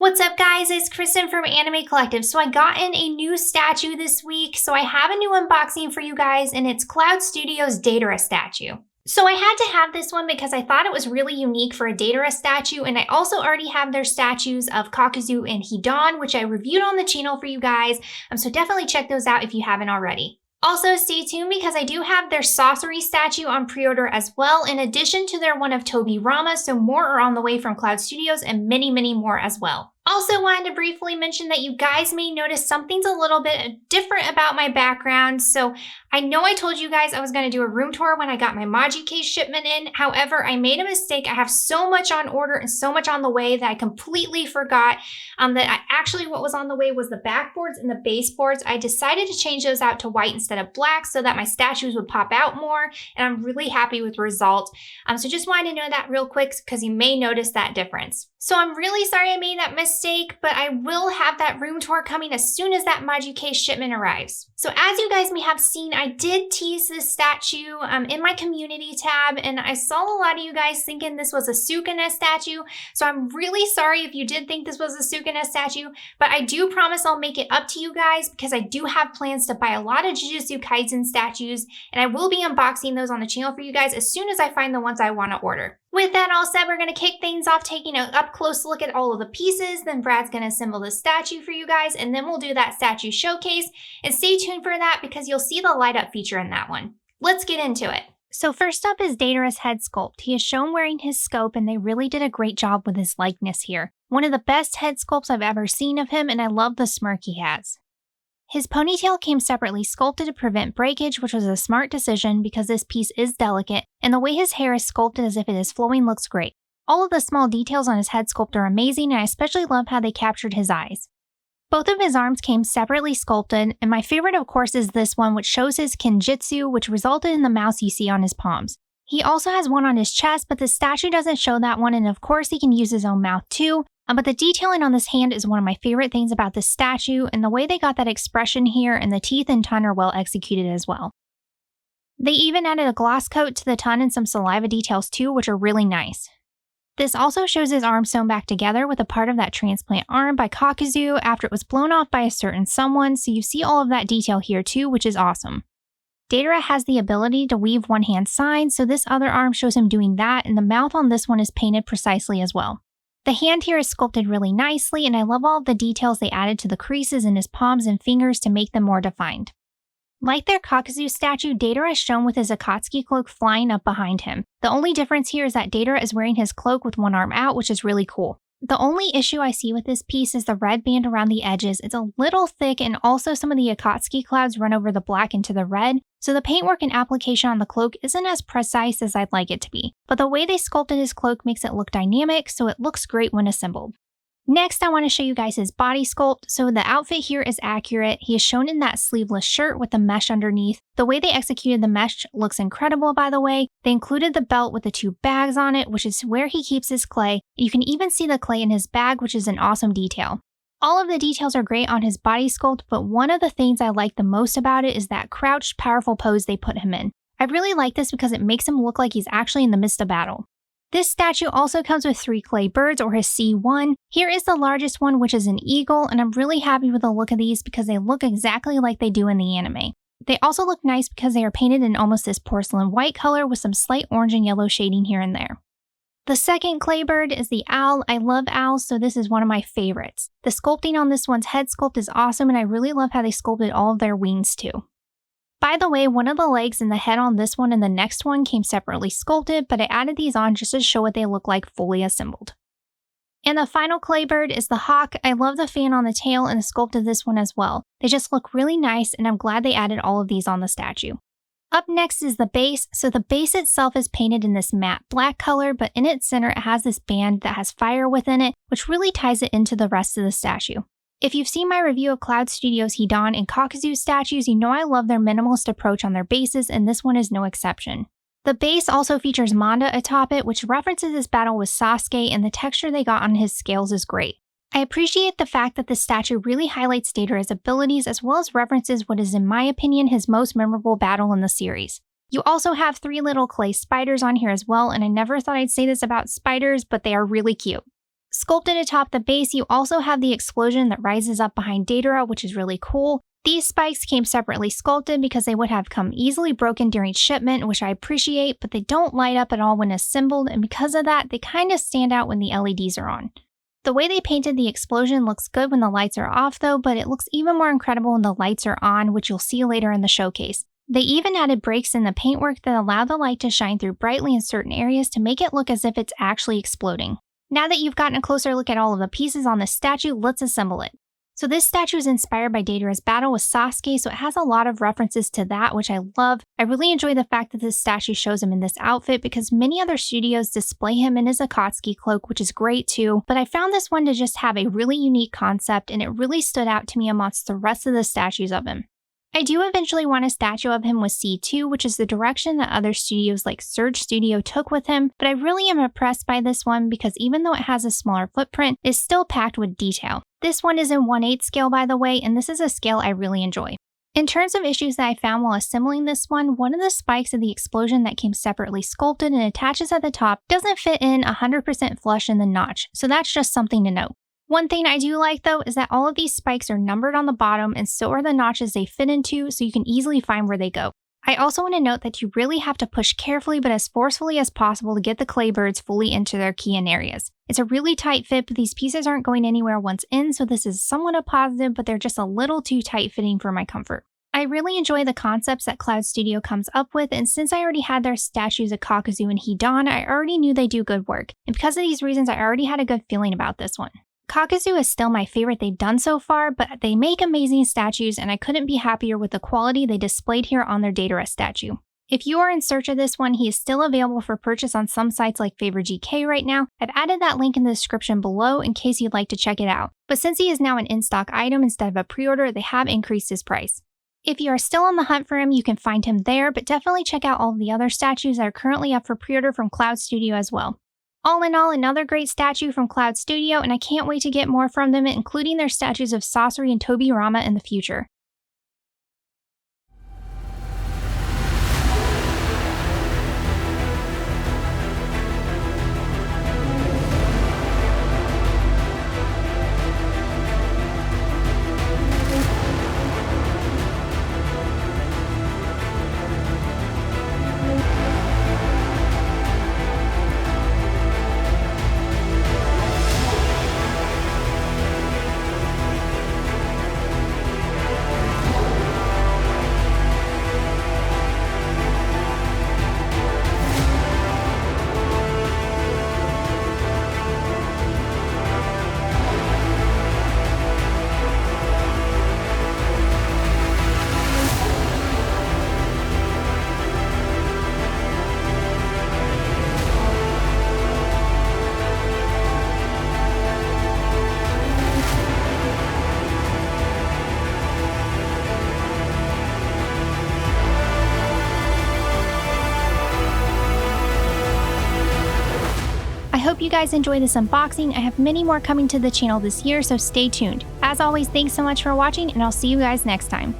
What's up guys, it's Kristen from Anime Collective. So I got in a new statue this week, so I have a new unboxing for you guys, and it's Clouds Studio Deidara statue. So I had to have this one because I thought it was really unique for a Deidara statue, and I also already have their statues of Kakuzu and Hidan, which I reviewed on the channel for you guys, so definitely check those out if you haven't already. Also, stay tuned because I do have their Sorcery statue on pre-order as well, in addition to their one of Toby Rama, so more are on the way from Cloud Studios and many more as well. Also wanted to briefly mention that you guys may notice something's a little bit different about my background. So I know I told you guys I was going to do a room tour when I got my Maji case shipment in. However, I made a mistake. I have so much on order and so much on the way that I completely forgot what was on the way was the backboards and the baseboards. I decided to change those out to white instead of black so that my statues would pop out more, and I'm really happy with the result. So just wanted to know that real quick because you may notice that difference. So I'm really sorry I made that mistake, but I will have that room tour coming as soon as that Maji case shipment arrives. So as you guys may have seen, I did tease this statue in my community tab, and I saw a lot of you guys thinking this was a Sukuna statue. So I'm really sorry if you did think this was a Sukuna statue, but I do promise I'll make it up to you guys because I do have plans to buy a lot of Jujutsu Kaisen statues, and I will be unboxing those on the channel for you guys as soon as I find the ones I want to order. With that all said, we're going to kick things off taking an up-close look at all of the pieces, then Brad's going to assemble the statue for you guys, and then we'll do that statue showcase, and stay tuned for that because you'll see the light-up feature in that one. Let's get into it. So first up is Deidara's head sculpt. He is shown wearing his scope, and they really did a great job with his likeness here. One of the best head sculpts I've ever seen of him, and I love the smirk he has. His ponytail came separately sculpted to prevent breakage, which was a smart decision because this piece is delicate, and the way his hair is sculpted as if it is flowing looks great. All of the small details on his head sculpt are amazing, and I especially love how they captured his eyes. Both of his arms came separately sculpted, and my favorite of course is this one, which shows his kinjutsu, which resulted in the mouse you see on his palms. He also has one on his chest, but the statue doesn't show that one, and of course he can use his own mouth too. But the detailing on this hand is one of my favorite things about this statue, and the way they got that expression here, and the teeth and tongue are well executed as well. They even added a gloss coat to the tongue and some saliva details too, which are really nice. This also shows his arm sewn back together with a part of that transplant arm by Kakuzu after it was blown off by a certain someone, so you see all of that detail here too, which is awesome. Deidara has the ability to weave one-hand signs, so this other arm shows him doing that, and the mouth on this one is painted precisely as well. The hand here is sculpted really nicely, and I love all of the details they added to the creases in his palms and fingers to make them more defined. Like their Kakuzu statue, Deidara is shown with his Akatsuki cloak flying up behind him. The only difference here is that Deidara is wearing his cloak with one arm out, which is really cool. The only issue I see with this piece is the red band around the edges. It's a little thick, and also some of the Akatsuki clouds run over the black into the red, so the paintwork and application on the cloak isn't as precise as I'd like it to be. But the way they sculpted his cloak makes it look dynamic, so it looks great when assembled. Next, I want to show you guys his body sculpt. So the outfit here is accurate. He is shown in that sleeveless shirt with the mesh underneath. The way they executed the mesh looks incredible, by the way. They included the belt with the two bags on it, which is where he keeps his clay. You can even see the clay in his bag, which is an awesome detail. All of the details are great on his body sculpt, but one of the things I like the most about it is that crouched, powerful pose they put him in. I really like this because it makes him look like he's actually in the midst of battle. This statue also comes with 3 clay birds, or his C1. Here is the largest one, which is an eagle, and I'm really happy with the look of these because they look exactly like they do in the anime. They also look nice because they are painted in almost this porcelain white color with some slight orange and yellow shading here and there. The second clay bird is the owl. I love owls, so this is one of my favorites. The sculpting on this one's head sculpt is awesome, and I really love how they sculpted all of their wings too. By the way, one of the legs and the head on this one and the next one came separately sculpted, but I added these on just to show what they look like fully assembled. And the final clay bird is the hawk. I love the fan on the tail and the sculpt of this one as well. They just look really nice, and I'm glad they added all of these on the statue. Up next is the base. So the base itself is painted in this matte black color, but in its center it has this band that has fire within it, which really ties it into the rest of the statue. If you've seen my review of Cloud Studios Hidan and Kakuzu statues, you know I love their minimalist approach on their bases, and this one is no exception. The base also features manga atop it, which references his battle with Sasuke, and the texture they got on his scales is great. I appreciate the fact that this statue really highlights Deidara's abilities as well as references what is in my opinion his most memorable battle in the series. You also have 3 little clay spiders on here as well, and I never thought I'd say this about spiders, but they are really cute. Sculpted atop the base, you also have the explosion that rises up behind Deidara, which is really cool. These spikes came separately sculpted because they would have come easily broken during shipment, which I appreciate, but they don't light up at all when assembled, and because of that, they kind of stand out when the LEDs are on. The way they painted the explosion looks good when the lights are off though, but it looks even more incredible when the lights are on, which you'll see later in the showcase. They even added breaks in the paintwork that allow the light to shine through brightly in certain areas to make it look as if it's actually exploding. Now that you've gotten a closer look at all of the pieces on this statue, let's assemble it. So this statue is inspired by Deidara's battle with Sasuke, so it has a lot of references to that, which I love. I really enjoy the fact that this statue shows him in this outfit because many other studios display him in his Akatsuki cloak, which is great too, but I found this one to just have a really unique concept and it really stood out to me amongst the rest of the statues of him. I do eventually want a statue of him with C2, which is the direction that other studios like Surge Studio took with him, but I really am impressed by this one because even though it has a smaller footprint, it's still packed with detail. This one is in 1/8 scale by the way, and this is a scale I really enjoy. In terms of issues that I found while assembling this one of the spikes of the explosion that came separately sculpted and attaches at the top doesn't fit in 100% flush in the notch, so that's just something to note. One thing I do like though is that all of these spikes are numbered on the bottom and so are the notches they fit into, so you can easily find where they go. I also want to note that you really have to push carefully but as forcefully as possible to get the clay birds fully into their key-in areas. It's a really tight fit, but these pieces aren't going anywhere once in, so this is somewhat a positive, but they're just a little too tight fitting for my comfort. I really enjoy the concepts that Clouds Studio comes up with, and since I already had their statues of Kakuzu and Hidan, I already knew they do good work, and because of these reasons I already had a good feeling about this one. Kakuzu is still my favorite they've done so far, but they make amazing statues and I couldn't be happier with the quality they displayed here on their Deidara statue. If you are in search of this one, he is still available for purchase on some sites like FavorGK right now. I've added that link in the description below in case you'd like to check it out. But since he is now an in-stock item instead of a pre-order, they have increased his price. If you are still on the hunt for him, you can find him there, but definitely check out all of the other statues that are currently up for pre-order from Clouds Studio as well. All in all, another great statue from Clouds Studio, and I can't wait to get more from them, including their statues of Sasori and Tobirama in the future. I hope you guys enjoy this unboxing. I have many more coming to the channel this year, so stay tuned. As always, thanks so much for watching, and I'll see you guys next time.